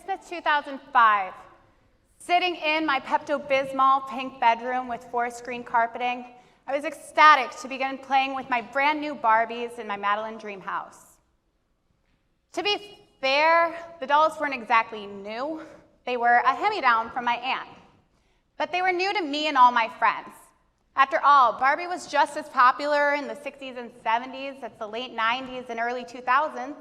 Christmas 2005, sitting in my Pepto-Bismol pink bedroom with forest green carpeting, I was ecstatic to begin playing with my brand new Barbies in my Madeline dream house. To be fair, the dolls weren't exactly new. They were a hand-me-down from my aunt. But they were new to me and all my friends. After all, Barbie was just as popular in the 60s and 70s as the late 90s and early 2000s.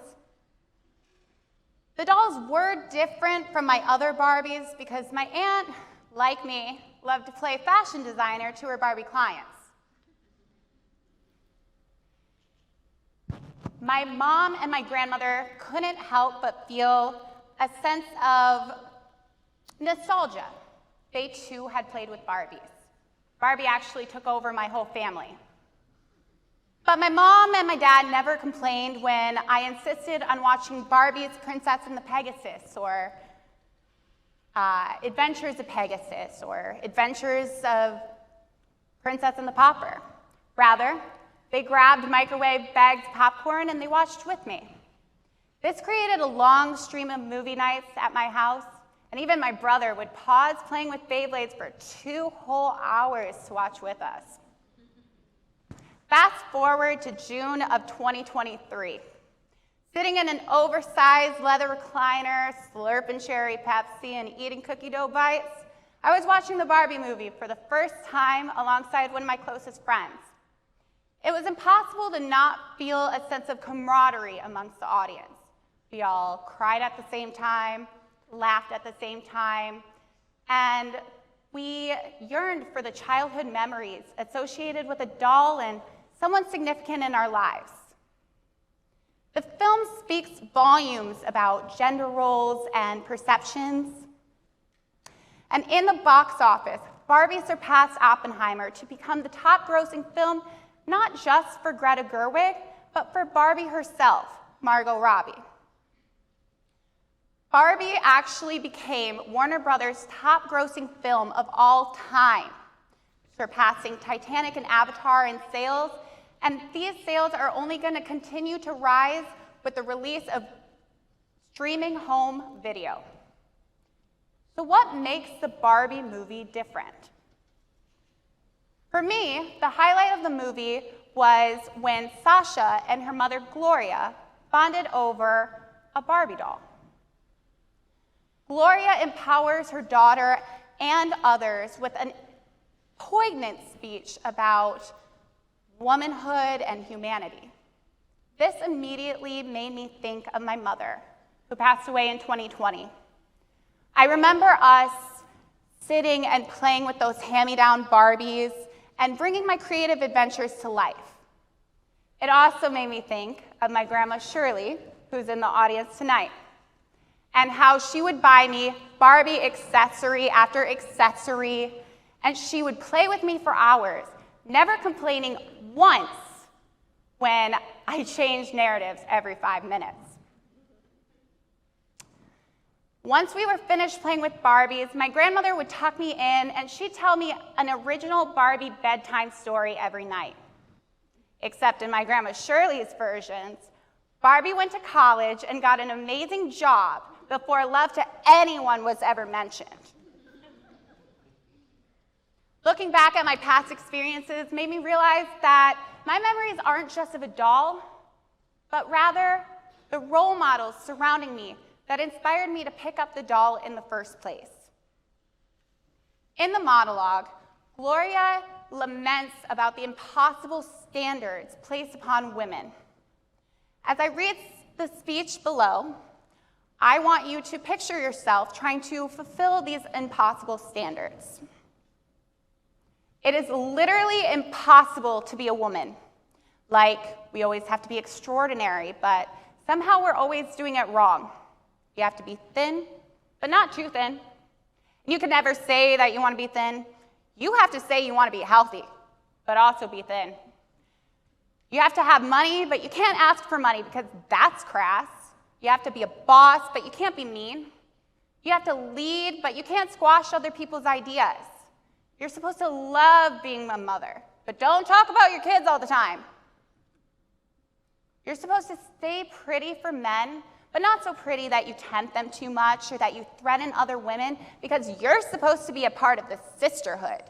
The dolls were different from my other Barbies because my aunt, like me, loved to play fashion designer to her Barbie clients. My mom and my grandmother couldn't help but feel a sense of nostalgia. They too had played with Barbies. Barbie actually took over my whole family. But my mom and my dad never complained when I insisted on watching Barbie's Princess and the Pegasus, or Adventures of Pegasus, or Adventures of Princess and the Pauper. Rather, they grabbed microwave bagged popcorn and they watched with me. This created a long stream of movie nights at my house, and even my brother would pause playing with Beyblades for 2 whole hours to watch with us. Fast forward to June of 2023. Sitting in an oversized leather recliner, slurping cherry Pepsi, and eating cookie dough bites, I was watching the Barbie movie for the first time alongside one of my closest friends. It was impossible to not feel a sense of camaraderie amongst the audience. We all cried at the same time, laughed at the same time, and we yearned for the childhood memories associated with a doll and someone significant in our lives. The film speaks volumes about gender roles and perceptions. And in the box office, Barbie surpassed Oppenheimer to become the top grossing film, not just for Greta Gerwig, but for Barbie herself, Margot Robbie. Barbie actually became Warner Brothers' top grossing film of all time, surpassing Titanic and Avatar in sales, and these sales are only going to continue to rise with the release of streaming home video. So what makes the Barbie movie different? For me, the highlight of the movie was when Sasha and her mother Gloria bonded over a Barbie doll. Gloria empowers her daughter and others with a poignant speech about womanhood and humanity. This immediately made me think of my mother, who passed away in 2020. I remember us sitting and playing with those hand-me-down Barbies and bringing my creative adventures to life. It also made me think of my grandma Shirley, who's in the audience tonight, and how she would buy me Barbie accessory after accessory, and she would play with me for hours, never complaining once when I changed narratives every 5 minutes. Once we were finished playing with Barbies, my grandmother would tuck me in and she'd tell me an original Barbie bedtime story every night. Except in my grandma Shirley's versions, Barbie went to college and got an amazing job before love to anyone was ever mentioned. Looking back at my past experiences made me realize that my memories aren't just of a doll, but rather the role models surrounding me that inspired me to pick up the doll in the first place. In the monologue, Gloria laments about the impossible standards placed upon women. As I read the speech below, I want you to picture yourself trying to fulfill these impossible standards. It is literally impossible to be a woman. Like, we always have to be extraordinary, but somehow we're always doing it wrong. You have to be thin, but not too thin. You can never say that you want to be thin. You have to say you want to be healthy, but also be thin. You have to have money, but you can't ask for money because that's crass. You have to be a boss, but you can't be mean. You have to lead, but you can't squash other people's ideas. You're supposed to love being a mother, but don't talk about your kids all the time. You're supposed to stay pretty for men, but not so pretty that you tempt them too much or that you threaten other women, because you're supposed to be a part of the sisterhood.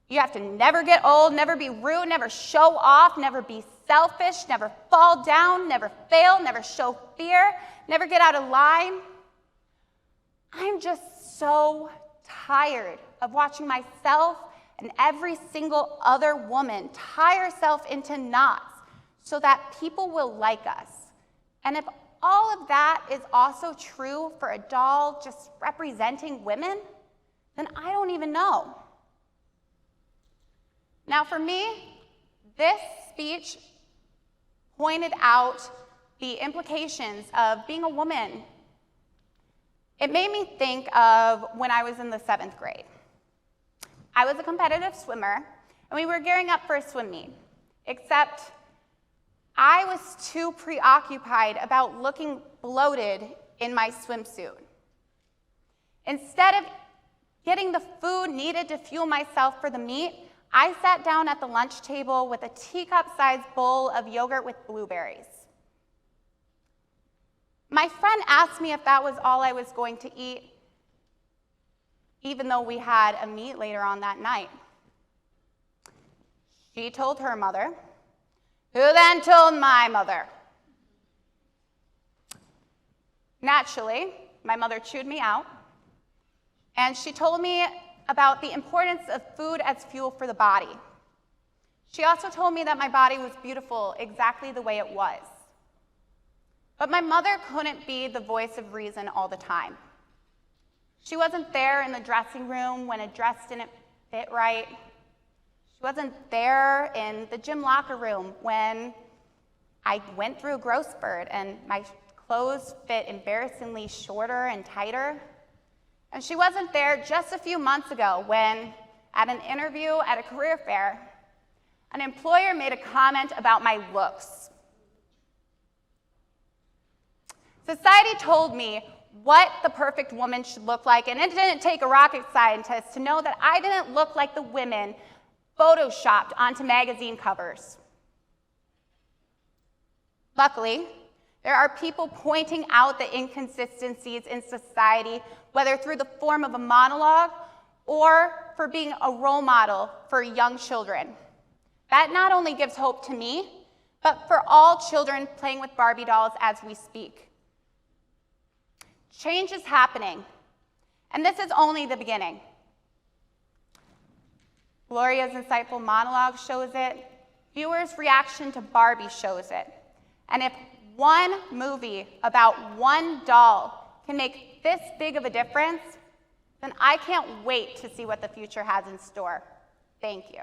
You have to never get old, never be rude, never show off, never be selfish, never fall down, never fail, never show fear, never get out of line. I'm just so tired of watching myself and every single other woman tie herself into knots so that people will like us. And if all of that is also true for a doll just representing women, then I don't even know. Now for me, this speech pointed out the implications of being a woman. It made me think of when I was in the 7th grade. I was a competitive swimmer, and we were gearing up for a swim meet, except I was too preoccupied about looking bloated in my swimsuit. Instead of getting the food needed to fuel myself for the meet, I sat down at the lunch table with a teacup-sized bowl of yogurt with blueberries. My friend asked me if that was all I was going to eat, even though we had a meet later on that night. She told her mother, who then told my mother. Naturally, my mother chewed me out, and she told me about the importance of food as fuel for the body. She also told me that my body was beautiful exactly the way it was. But my mother couldn't be the voice of reason all the time. She wasn't there in the dressing room when a dress didn't fit right. She wasn't there in the gym locker room when I went through a growth spurt and my clothes fit embarrassingly shorter and tighter. And she wasn't there just a few months ago when, at an interview at a career fair, an employer made a comment about my looks. Society told me what the perfect woman should look like, and it didn't take a rocket scientist to know that I didn't look like the women photoshopped onto magazine covers. Luckily, there are people pointing out the inconsistencies in society, whether through the form of a monologue or for being a role model for young children. That not only gives hope to me, but for all children playing with Barbie dolls as we speak. Change is happening, and this is only the beginning. Gloria's insightful monologue shows it. Viewers' reaction to Barbie shows it. And if one movie about one doll can make this big of a difference, then I can't wait to see what the future has in store. Thank you.